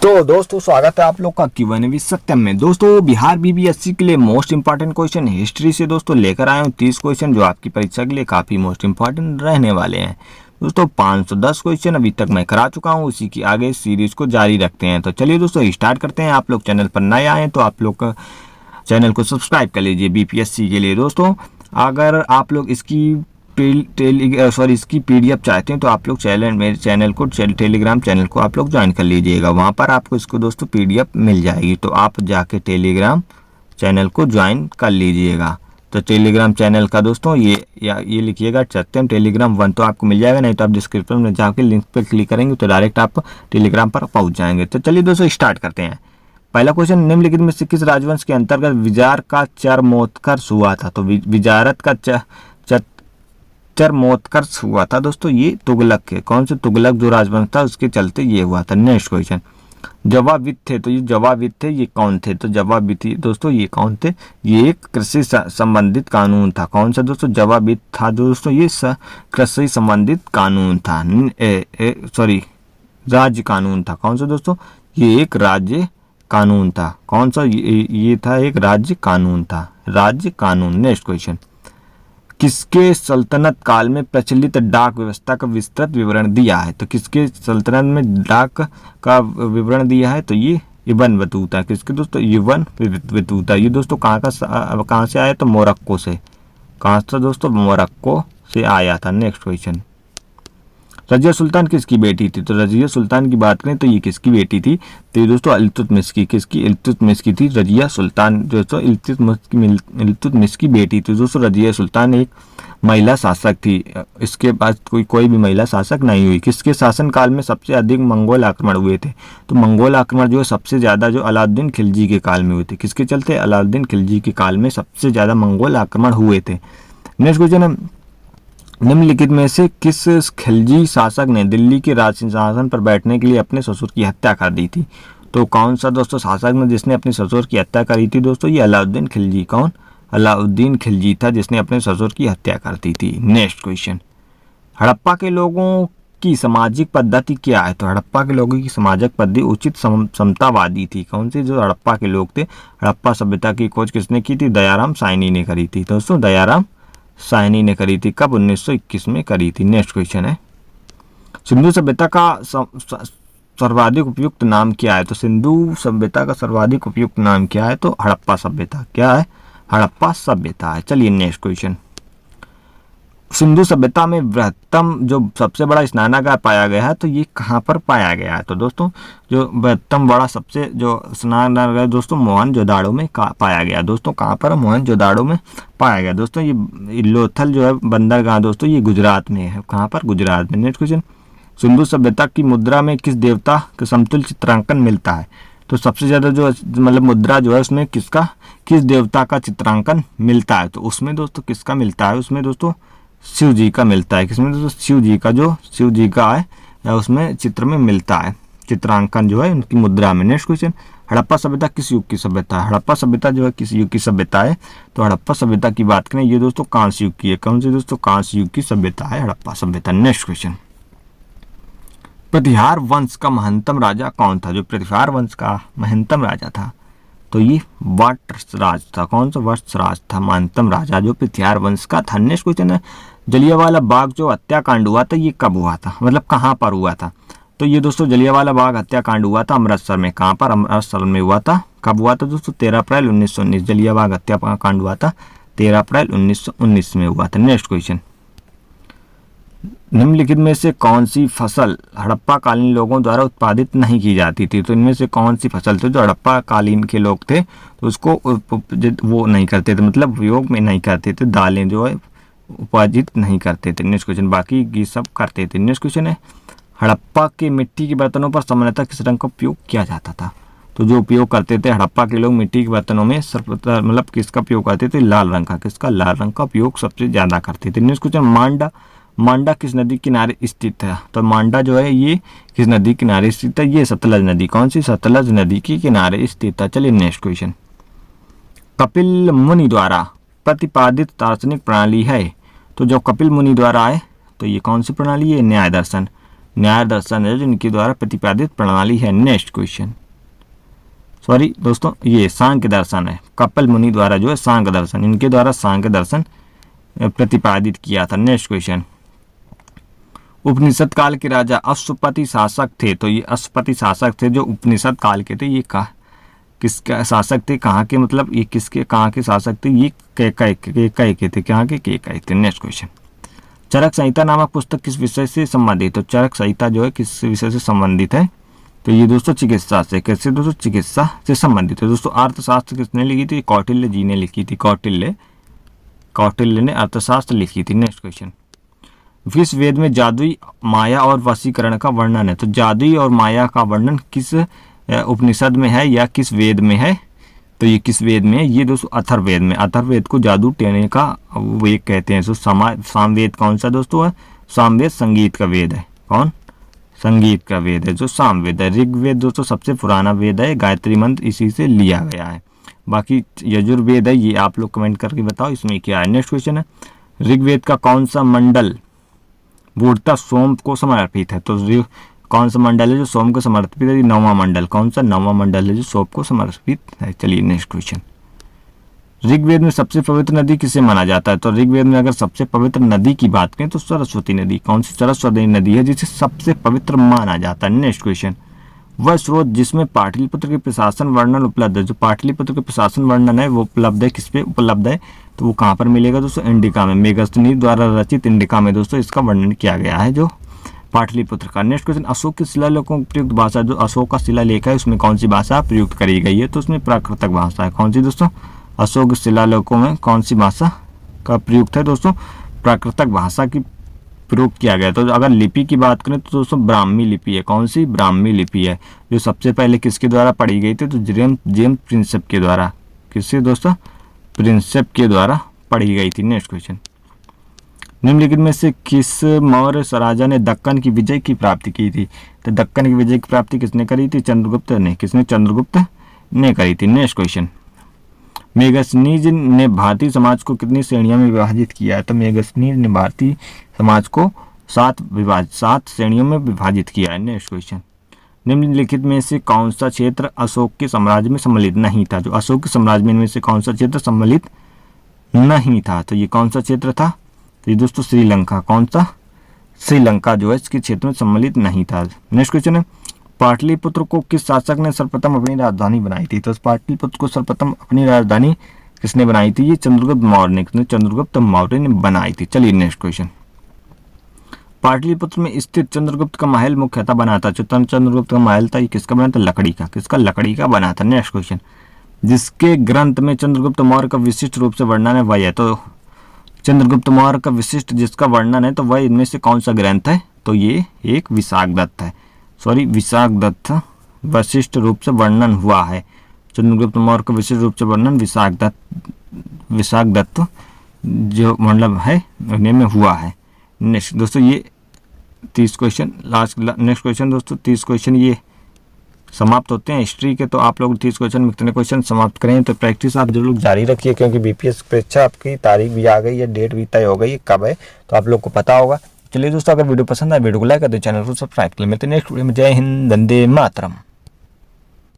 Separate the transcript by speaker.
Speaker 1: तो दोस्तों स्वागत है आप लोग का Q&A सत्यम में। दोस्तों बिहार बीबीएससी के लिए मोस्ट इंपॉर्टेंट क्वेश्चन हिस्ट्री से दोस्तों लेकर आए हूँ 30 क्वेश्चन जो आपकी परीक्षा के लिए काफ़ी मोस्ट इंपॉर्टेंट रहने वाले हैं। दोस्तों 510 क्वेश्चन अभी तक मैं करा चुका हूँ, उसी की आगे सीरीज को जारी रखते हैं। तो चलिए दोस्तों स्टार्ट करते हैं। आप लोग चैनल पर नए आए तो आप लोग चैनल को सब्सक्राइब कर लीजिए बीपीएससी के लिए। दोस्तों अगर आप लोग इसकी इसकी पीडीएफ चाहते हैं तो आप लोग मेरे चैनल को टेलीग्राम चैनल को आप लोग ज्वाइन कर लीजिएगा। वहाँ पर आपको इसको दोस्तों पीडीएफ मिल जाएगी, तो आप जाके टेलीग्राम चैनल को ज्वाइन कर लीजिएगा। तो टेलीग्राम चैनल का दोस्तों ये लिखिएगा सत्यम टेलीग्राम 1, तो आपको मिल जाएगा। नहीं तो आप डिस्क्रिप्शन में जाके लिंक पर क्लिक करेंगे तो डायरेक्ट आप टेलीग्राम पर पहुँच जाएंगे। तो चलिए दोस्तों स्टार्ट करते हैं। पहला क्वेश्चन, निम्नलिखित में से किस राजवंश के अंतर्गत विजार का चरमोत्कर्ष हुआ था? तो विजारत का चरमोत्कर्ष हुआ था दोस्तों ये तुगलक के। कौन से तुगलक जो राजवंश था उसके चलते ये हुआ था। नेक्स्ट क्वेश्चन, जवाबित थे, तो ये जवाबित थे ये कौन थे? तो जवाबित दोस्तों ये कौन थे? ये एक कृषि संबंधित कानून था। कौन सा दोस्तों? जवाबित था दोस्तों ये कृषि संबंधित कानून था। राज्य कानून था। कौन सा दोस्तों? ये एक राज्य कानून था। कौन सा? ये था एक राज्य कानून था, राज्य कानून। नेक्स्ट क्वेश्चन, किसके सल्तनत काल में प्रचलित डाक व्यवस्था का विस्तृत विवरण दिया है? तो किसके सल्तनत में डाक का विवरण दिया है? तो ये इब्न बतूता। किसके दोस्तों? Ibn Battuta. ये दोस्तों कहाँ से आया? तो मोरक्को से। कहाँ से दोस्तों? मोरक्को से आया था। नेक्स्ट क्वेश्चन, रजिया सुल्तान किसकी बेटी थी? तो रजिया सुल्तान की बात करें तो ये किसकी बेटी थी? तो ये दोस्तों इल्तुतमिश की। किसकी? इल्तुतमिश की थी रजिया सुल्तान। दोस्तों इल्तुतमिश की बेटी थी। दोस्तों रजिया सुल्तान एक महिला शासक थी, इसके बाद कोई भी महिला शासक नहीं हुई। किसके शासन काल में सबसे अधिक मंगोल आक्रमण हुए थे? तो मंगोल आक्रमण जो है सबसे ज़्यादा जो अलाउद्दीन खिलजी के काल में हुए थे। किसके चलते? अलाउद्दीन खिलजी के काल में सबसे ज़्यादा मंगोल आक्रमण हुए थे। नेक्स्ट क्वेश्चन है, निम्नलिखित में से किस खिलजी शासक ने दिल्ली के राज सिंहासन पर बैठने के लिए अपने ससुर की हत्या कर दी थी? तो कौन सा दोस्तों शासक ने जिसने अपने ससुर की हत्या करी थी? दोस्तों ये अलाउद्दीन खिलजी। कौन? अलाउद्दीन खिलजी था जिसने अपने ससुर की हत्या कर दी थी। नेक्स्ट क्वेश्चन, हड़प्पा के लोगों की सामाजिक पद्धति क्या है? तो हड़प्पा के लोगों की सामाजिक पद्धति उचित समतावादी थी। कौन सी? जो हड़प्पा के लोग थे, हड़प्पा सभ्यता की खोज किसने की थी? दयाराम साहनी ने करी थी। दोस्तों दयाराम साहनी ने करी थी। कब? 1921 में करी थी। नेक्स्ट क्वेश्चन है, सिंधु सभ्यता का सर्वाधिक उपयुक्त नाम क्या है? तो सिंधु सभ्यता का सर्वाधिक उपयुक्त नाम क्या है? तो हड़प्पा सभ्यता। क्या है? हड़प्पा सभ्यता है। चलिए नेक्स्ट क्वेश्चन, सिंधु सभ्यता में बृहत्तम जो सबसे बड़ा स्नानागार पाया गया है तो ये कहाँ पर पाया गया है? तो दोस्तों जो बृहत्तम बड़ा सबसे जो स्नानागार दोस्तों मोहनजोदाड़ो में पाया गया। दोस्तों कहाँ पर? मोहनजोदाड़ो में पाया गया। दोस्तों ये लोथल जो है बंदरगाह दोस्तों ये गुजरात में है। कहाँ पर? गुजरात में। नेक्स्ट क्वेश्चन, सिंधु सभ्यता की मुद्रा में किस देवता का समतुल्य चित्रांकन मिलता है? तो सबसे ज़्यादा जो मतलब मुद्रा जो है उसमें किस देवता का चित्रांकन मिलता है? तो उसमें दोस्तों किसका मिलता है? उसमें दोस्तों शिव जी का मिलता है। किसमें दोस्तों? शिव जी का है या उसमें चित्र में मिलता है चित्रांकन जो है उनकी मुद्रा में। नेक्स्ट क्वेश्चन, हड़प्पा सभ्यता किस युग की सभ्यता है? हड़प्पा सभ्यता जो है किस युग की सभ्यता है? तो हड़प्पा सभ्यता की बात करें ये दोस्तों कांस्य युग की है। कौन सी दोस्तों? कांस्य युग की सभ्यता है हड़प्पा सभ्यता। नेक्स्ट क्वेश्चन, प्रतिहार वंश का महंतम राजा कौन था? जो प्रतिहार वंश का महंतम राजा था तो ये वत्सराज था। कौन सा? वत्सराज था महंतम राजा जो प्रतिहार वंश का था। नेक्स्ट क्वेश्चन है, जलियांवाला बाग जो हत्याकांड हुआ था ये कब हुआ था? मतलब कहाँ पर हुआ था? तो ये दोस्तों जलियांवाला बाग हत्याकांड हुआ था अमृतसर में। कहाँ पर? अमृतसर में हुआ था। कब हुआ था दोस्तों? 13 अप्रैल 1919। जलियांवाला बाग हत्याकांड हुआ था 13 अप्रैल 1919 में हुआ था। नेक्स्ट क्वेश्चन, निम्नलिखित में से कौन सी फसल हड़प्पा कालीन लोगों द्वारा उत्पादित नहीं की जाती थी? तो इनमें से कौन सी फसल थी जो हड़प्पा कालीन के लोग थे तो उसको वो नहीं करते थे, मतलब उपयोग में नहीं करते थे, दालें जो है उत्पादित नहीं करते थे। नेक्स्ट क्वेश्चन, बाकी ये सब करते थे। नेक्स्ट क्वेश्चन है, हड़प्पा के मिट्टी के बर्तनों पर सामान्यतः किस रंग का उपयोग किया जाता था? तो जो उपयोग करते थे हड़प्पा के लोग मिट्टी के बर्तनों में मतलब किसका उपयोग करते थे? लाल रंग का। किसका? लाल रंग का उपयोग सबसे ज़्यादा करते थे। नेक्स्ट क्वेश्चन, मांडा किस नदी किनारे स्थित है? तो मांडा जो है ये किस नदी किनारे स्थित है? ये सतलज नदी। कौन सी? सतलज नदी के किनारे स्थित है। चलिए नेक्स्ट क्वेश्चन, कपिल मुनि द्वारा प्रतिपादित दार्शनिक प्रणाली है? तो जो कपिल मुनि द्वारा है तो ये कौन सी प्रणाली है? न्याय दर्शन। न्याय दर्शन है जो इनके द्वारा प्रतिपादित प्रणाली है। नेक्स्ट क्वेश्चन, सॉरी दोस्तों, ये सांख्य दर्शन है, कपिल मुनि द्वारा जो है सांख्य दर्शन, इनके द्वारा सांख्य दर्शन प्रतिपादित किया था। नेक्स्ट क्वेश्चन, उपनिषद काल के राजा अश्वपति शासक थे, तो ये अश्वपति शासक थे जो उपनिषद काल के थे, ये किसके शासक थे, कहाँ के, मतलब ये किसके कहाँ के शासक थे, ये केकय के थे, कहाँ के, केकय थे। नेक्स्ट क्वेश्चन, चरक संहिता नामक पुस्तक किस विषय से संबंधित, तो चरक संहिता जो है किस विषय से संबंधित है, तो ये दोस्तों चिकित्सा से, कैसे दोस्तों, चिकित्सा से संबंधित है। दोस्तों अर्थशास्त्र किसने लिखी थी, कौटिल्य जी ने लिखी थी, कौटिल्य ने अर्थशास्त्र लिखी थी। नेक्स्ट क्वेश्चन, विश्व वेद में जादुई, माया और वशीकरण का वर्णन है, तो जादुई और माया का वर्णन किस उपनिषद में है या किस वेद में है, तो ये किस वेद में है, ये दोस्तों अथर्ववेद में। अथर्ववेद को जादू टोने का वेद कहते हैं। तो सामवेद कौन सा दोस्तों है, सामवेद संगीत का वेद है, कौन, संगीत का वेद है जो सामवेद है। ऋग्वेद दोस्तों सबसे पुराना वेद है, गायत्री मंत्र इसी से लिया गया है। बाकी यजुर्वेद है, ये आप लोग कमेंट करके बताओ इसमें क्या है। नेक्स्ट क्वेश्चन है, ऋग्वेद का कौन सा मंडल मूर्ता सोम को समर्पित है, तो कौन सा मंडल है जो सोम को समर्पित है, नौवां मंडल, कौन सा नौवां मंडल है जो सोम को समर्पित है। चलिए नेक्स्ट क्वेश्चन, ऋग्वेद में सबसे पवित्र नदी किसे माना जाता है, तो ऋग्वेद में अगर सबसे पवित्र नदी की बात करें तो सरस्वती नदी, कौन सी, सरस्वती नदी है जिसे सबसे पवित्र माना जाता है। नेक्स्ट क्वेश्चन, वह स्रोत जिसमें पाटलिपुत्र के प्रशासन वर्णन उपलब्ध है, जो पाटलिपुत्र के प्रशासन वर्णन है वो उपलब्ध है, किस पे उपलब्ध है, तो वो कहाँ पर मिलेगा दोस्तों, इंडिका में, मेगस्थनीज द्वारा रचित इंडिका में दोस्तों इसका वर्णन किया गया है जो पाटलिपुत्र का। नेक्स्ट क्वेश्चन, अशोक के शिलालेखों की प्रयुक्त भाषा, जो अशोक का शिलालेख है उसमें कौन सी भाषा प्रयुक्त करी गई है, तो उसमें प्राकृतक भाषा है, कौन सी दोस्तों, अशोक शिलालेखों में कौन सी भाषा का प्रयुक्त है दोस्तों, प्राकृतक भाषा की प्रयोग किया गया। तो अगर लिपि की बात करें तो दोस्तों ब्राह्मी लिपि है, कौन सी, ब्राह्मी लिपि है, जो सबसे पहले किसके द्वारा पढ़ी गई थी, तो जेम्स प्रिंसेप के द्वारा, किससे दोस्तों, प्रिंसेप के द्वारा पढ़ी गई थी। नेक्स्ट क्वेश्चन, निम्नलिखित में से किस मौर्य राजा ने दक्कन की विजय की प्राप्ति की थी, तो दक्कन की विजय की प्राप्ति किसने करी थी, चंद्रगुप्त ने, किसने, चंद्रगुप्त ने करी थी। नेक्स्ट क्वेश्चन, मेगस्थनीज ने भारतीय समाज को कितनी श्रेणियों में विभाजित किया है, तो मेगस्थनीज ने भारतीय समाज को 7 श्रेणियों में विभाजित किया है। नेक्स्ट क्वेश्चन, निम्नलिखित में से कौन सा क्षेत्र अशोक के साम्राज्य में सम्मिलित नहीं था, जो अशोक के साम्राज्य में से कौन सा क्षेत्र सम्मिलित नहीं था, तो ये कौन सा क्षेत्र था, तो ये दोस्तों श्रीलंका, कौन सा, श्रीलंका जो है इसके क्षेत्र में सम्मिलित नहीं था। नेक्स्ट क्वेश्चन है, पाटलिपुत्र को किस शासक ने सर्वप्रथम अपनी राजधानी बनाई थी, तो पाटलिपुत्र को सर्वप्रथम अपनी राजधानी किसने बनाई थी, ये चंद्रगुप्त मौर्य ने, किसने, चंद्रगुप्त मौर्य ने बनाई थी। चलिए नेक्स्ट क्वेश्चन, पाटलिपुत्र में स्थित चंद्रगुप्त का महल मुख्यतः बना था, जो चंद्रगुप्त का महल था ये किसका बना था, लकड़ी का, किसका, लकड़ी का बना था। नेक्स्ट क्वेश्चन, जिसके ग्रंथ में चंद्रगुप्त मौर्य का विशिष्ट रूप से वर्णन है वह है, तो चंद्रगुप्त मौर्य का विशिष्ट जिसका वर्णन है तो वह इनमें से कौन सा ग्रंथ है, तो ये एक विशाखदत्त है, सॉरी विशाखदत्त विशिष्ट रूप से वर्णन हुआ है। चंद्रगुप्त मौर्य का विशिष्ट रूप से वर्णन विशाखदत्त जो मतलब है उन्हें में हुआ है। नेक्स्ट दोस्तों, ये 30 क्वेश्चन नेक्स्ट क्वेश्चन दोस्तों 30 क्वेश्चन ये समाप्त होते हैं हिस्ट्री के। तो आप लोग 30 क्वेश्चन में कितने क्वेश्चन समाप्त करें, तो प्रैक्टिस आप जरूर जारी रखिए, क्योंकि बीपीएस परीक्षा आपकी तारीख भी आ गई है, डेट भी तय हो गई है कब है, तो आप लोग को पता होगा। चलिए दोस्तों, अगर वीडियो पसंद आए वीडियो को लाइक कर दे, चैनल को सब्सक्राइब कर ले। मिलते हैं नेक्स्ट वीडियो में। जय हिंद, वंदे मातरम।